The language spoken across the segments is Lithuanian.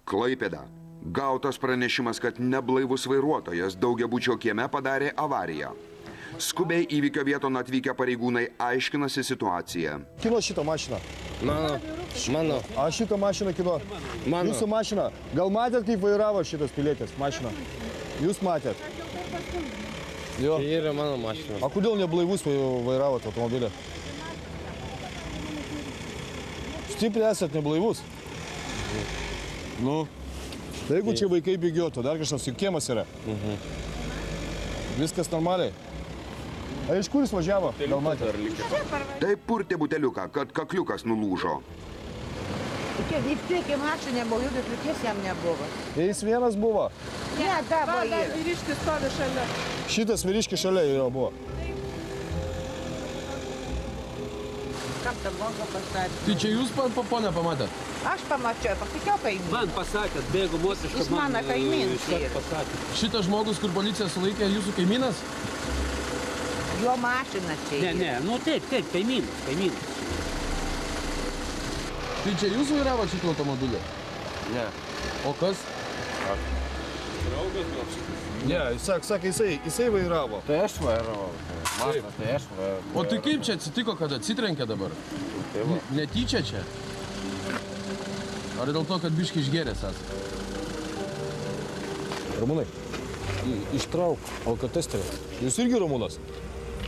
Klaipėda. Gautas pranešimas, kad neblaivus vairuotojas daugiabučio kieme padarė avariją. Skubiai įvykio vieton atvykę pareigūnai aiškinasi situaciją. Kino šitą mašiną? Mano. A šitą mašiną kino? Mano. Jūsų mašiną. Gal matėt, kaip vairavo šitas pilietis mašiną? Jūs matėt? Jo. Tai yra mano mašina. A kodėl neblaivus vairavot automobilį? Stipriai esat neblaivus? Nu. Tai jeigu čia vaikai bėgiotų, dar kažkas juk kiemas yra. Viskas normaliai. A iš kur jis važiavo? Gal matėt? Tai purtė buteliuką, kad kakliukas nulūžo. Čia į priekį mašinė nebuvo, jokio kliūties jam nebuvo. Jis vienas buvo. Ne, dar vyriškis stovi šalia. Šitas vyriškis šalia jo buvo. Kam tą bangą pastatė? Tai čia jūs, ponia, pamatėt? Aš pamačiau, pasakiau kaimynui. Man pasakėt, bėgu moterišką. Jis mano kaimynas yra. Šitas žmogus, kur policija sulaikė, jūsų kaimynas? Jo mašina čia. Ne, nu taip, kaimynas. Tai čia jūs vairavot šitą automobilį? Ne. O kas? Ne, sakė, jisai vairavo. Tai aš vairavau. Mašina, tai aš vairavau. O tai kaip čia atsitiko, kad atsitrenkė dabar? Netyčia čia? Ar dėl to, kad biškį išgėręs esate? Ramūnai, ištrauk alkotesterį. Jūs irgi Ramūnas?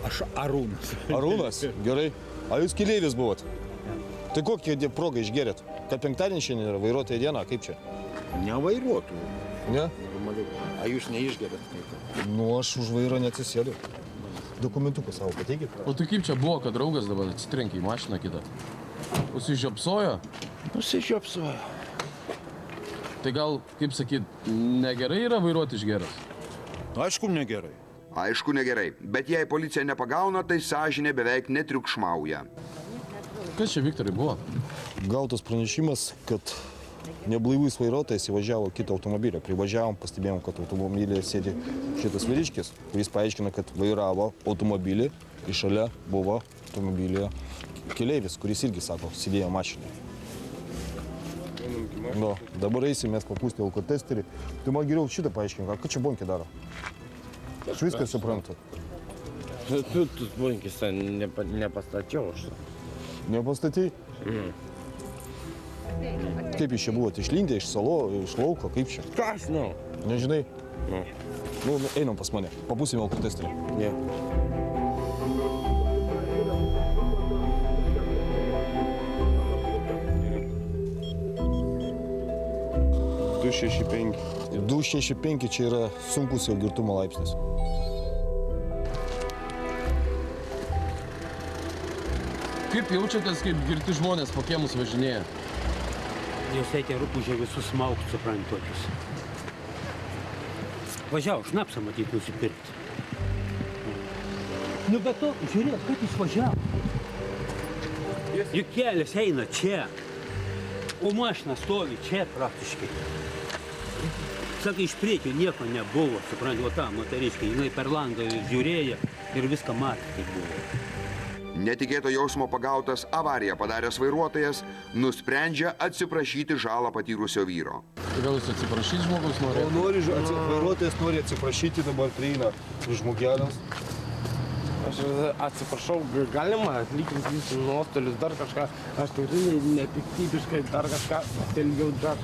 Aš Arūnas. Arūnas? Gerai. A jūs keleivis buvot? Tai kokią progą išgėrėt? Kad penktadienį šiandien yra vairuotojo diena, kaip čia? Nevairuotų. Ne? A jūs neišgerėt? Nu, aš už vairo neatsisėdu. Dokumentuką savo pateikit. O tai kaip čia buvo, kad draugas dabar atsitrenkė į mašiną kitą? Užsižiopsojo? Nusižiopsojo. Tai gal, kaip sakyt, negerai yra vairuoti išgėręs? Aišku, negerai. Aišku, negerai, bet jei policija nepagauna, tai sąžinė beveik netriukšmauja. Kas čia, Viktorai, buvo? Gautas pranešimas, kad neblaivus vairuotojas įvažiavo kitą automobilį. Privažiavom, pastebėjom, kad automobilyje sėdi šitas vyriškis, kuris paaiškina, kad vairavo automobilį ir šalia buvo automobilyje keleivis, kuris irgi, sako, sėdėjo mašinai. No, dabar eisim, mes papūsti alkotesterį. Tai man geriau šitą paaiškink, ką čia bonkė daro? Aš viską suprantu. Tu bonkis nepastačiau aš. Nepastatei? Kaip jūs čia buvote? Išlindę iš lauko? Kaip čia? Ką aš žinau? Nežinai? Nu. Nu, einam pas mane. Papūsime alkotesterį. Ne. Du 265 čia yra sunkus jau girtumo laipsnis. Kaip jaučiatės, kaip girti žmonės po kiemus važinėja? Jūs eitė rūpužė visus smaukt, suprantotis. Važiavo, šnapsą matyt nusipirkti. Nu, bet to, žiūrėk, kaip jis važiavo. Juk kelias eina čia, o mašina stovi čia praktiškai. Sakai, iš priekio nieko nebuvo, suprantu, o ta moteriškė, jinai per langą žiūrėjo ir viską matė, kaip buvo. Netikėto jausmo pagautas avariją padaręs vairuotojas nusprendžia atsiprašyti žalą patyrusio vyro. Tai gal jūs atsiprašyti žmogus nori? Vairuotojas nori atsiprašyti, dabar prieina žmogelės. Aš atsiprašau, galima atlyginti jūsų nuostolius, dar kažką. Aš tikrai nepiktybiškai dar kažką telgiau dar.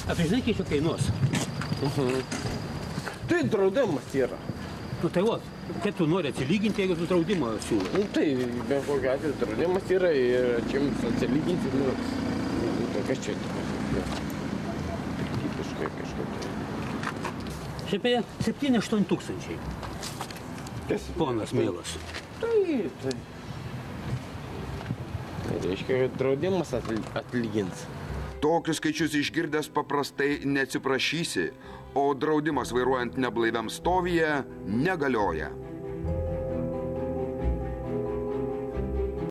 Apie žinai, kiek čia kainuos? Tai draudimas yra. Nu tai vos, kaip tu nori atsilyginti, jeigu tu draudimą siūlo? Nu tai, be kokio atveju draudimas yra ir čia jums atsilyginti, nu, kas čia piktybiškai kažkaip. Šiaip 7-8 tūkstančiai. Ponas mielas. Tai. Tai reiškia, kad draudimas atlygins. Tokius skaičius išgirdęs paprastai neatsiprašysi, o draudimas vairuojant neblaiviam stovyje negalioja.